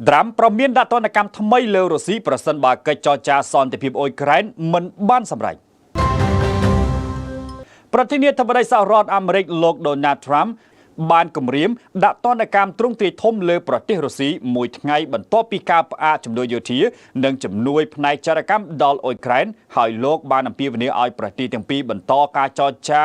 ដ្រាំប្រមានដាក់ទណ្ឌកម្មថ្មីលើរុស្ស៊ីប្រសិនបើកិច្ចចរចាសន្តិភាពអ៊ុយក្រែនមិនបានសម្រេចប្រធានាធិបតីសហរដ្ឋអាមេរិកលោក Donald Trump បានគម្រាមដាក់ទណ្ឌកម្មទ្រង់ទ្រាយធំលើប្រទេសរុស្ស៊ីមួយថ្ងៃបន្ទាប់ពីការផ្អាកជំនួយយោធានិងជំនួយផ្នែកចរកម្មដល់អ៊ុយក្រែនហើយលោកបានអំពាវនាវឲ្យប្រទេសទាំងពីរបន្តការចរចា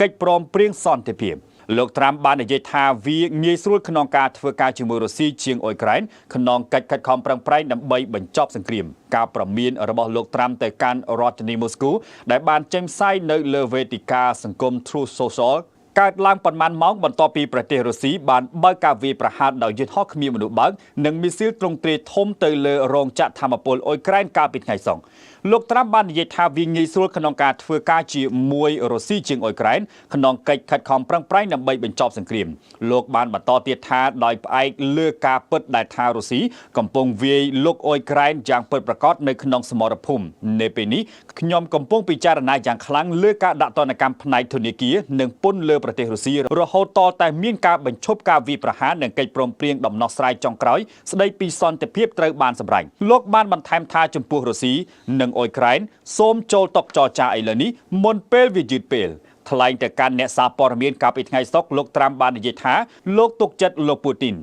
កិច្ចព្រមព្រៀងសន្តិភាពលោកត្រាំបាននិយាយថាវាងាយស្រួលក្នុងការធ្វើការជាមួយរុស្ស៊ីជាងអ៊ុយក្រែនក្នុងកិច្ចខិតខំប្រឹងប្រែងដើម្បីបញ្ចប់សង្គ្រាមការប្រមានរបស់លោកត្រាំទៅកាន់រដ្ឋធានីមូស្គូដែលបានចេញផ្សាយនៅលើវេទិកាសង្គម Truth Social កើតឡើងប៉ុន្មានម៉ោងបន្ទាប់ពីប្រទេសរុស្ស៊ីបានបើកការវាយប្រហារដោយយន្តហោះគ្មានមនុស្សបើកនិងមីស៊ីលទ្រង់ទ្រាយធំទៅលើរោងចក្រថាមពលអ៊ុយក្រែនកាលពីថ្ងៃសុក្រលោកត្រាំបាននិយាយថាវាងាយស្រួលក្នុងការធ្វើការជាមួយរុស្ស៊ីជាងអ៊ុយក្រែនក្នុងកិច្ចខិតខំប្រឹងប្រែងដើម្បីបញ្ចប់សង្គ្រាមលោកបានបន្តទៀតថាដោយផ្អែកលើការពិតដែលថារុស្ស៊ីកំពុងវាយលុកអ៊ុយក្រែនយ៉ាងពិតប្រាកដនៅក្នុងសមរភូមិនៅពេលនេះខ្ញុំកំពុងពិចារណាយ៉ាងខ្លាំងលើការដាក់ទណ្ឌកម្មផ្នែកធនាគារនិងពន្ធលើប្រទេសរុស្ស៊ីរហូតតតែមានការបញ្ឈប់ការវាយប្រហារនិងកិច្ចព្រមព្រៀងដំណោះស្រាយចុងក្រោយស្ដីពីសន្តិភាពត្រូវបានសម្រេចលោកបានបន្ថែមថាចំពោះរុស្ស៊ីនិងអ៊ុយក្រែនសូមចូលតុចរចាឥឡូវនេះមុនពេលវាយឺតពេលថ្លែងទៅកាន់អ្នកសារព័ត៌មានកាលពីថ្ងៃសុក្រលោកត្រាំបាននិយាយថាលោកទុកចិត្តលោកពូទីន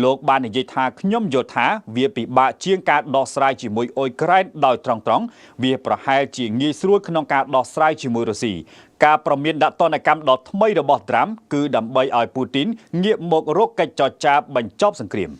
លោកបាននិយាយថាខ្ញុំយល់ថាវាពិបាកជាងការដោះស្រាយជាមួយអ៊ុយក្រែនដោយត្រង់វាប្រហែលជាងាយស្រួលក្នុងការដោះស្រាយជាមួយរុស្ស៊ីការប្រមានដាក់ទណ្ឌកម្មដ៏ថ្មីរបស់ត្រាំគឺដើម្បីឲ្យពូទីនងាកមករកកិច្ចចរចាបញ្ចប់សង្គ្រាម